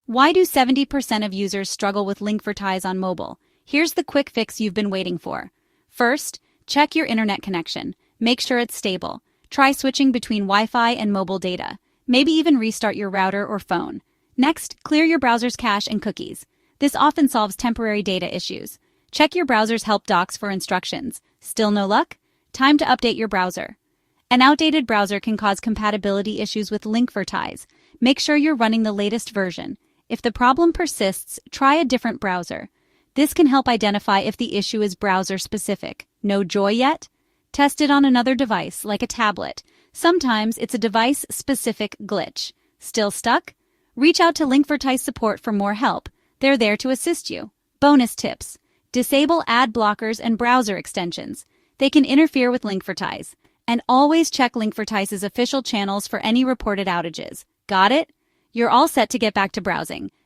Why do 70% of users struggle with Linkvertise on mobile? Here's the quick fix you've been waiting for. First, check your internet connection. Make sure it's stable. Try switching between Wi-Fi and mobile data. Maybe even restart your router or phone. Next, clear your browser's cache and cookies. This often solves temporary data issues. Check your browser's help docs for instructions. Still no luck? Time to update your browser. An outdated browser can cause compatibility issues with Linkvertise. Make sure you're running the latest version. If the problem persists, try a different browser. This can help identify if the issue is browser-specific. No joy yet? Test it on another device, like a tablet. Sometimes it's a device-specific glitch. Still stuck? Reach out to Linkvertise support for more help. They're there to assist you. Bonus tips. Disable ad blockers and browser extensions. They can interfere with Linkvertise. And always check Linkvertise's official channels for any reported outages. Got it? You're all set to get back to browsing.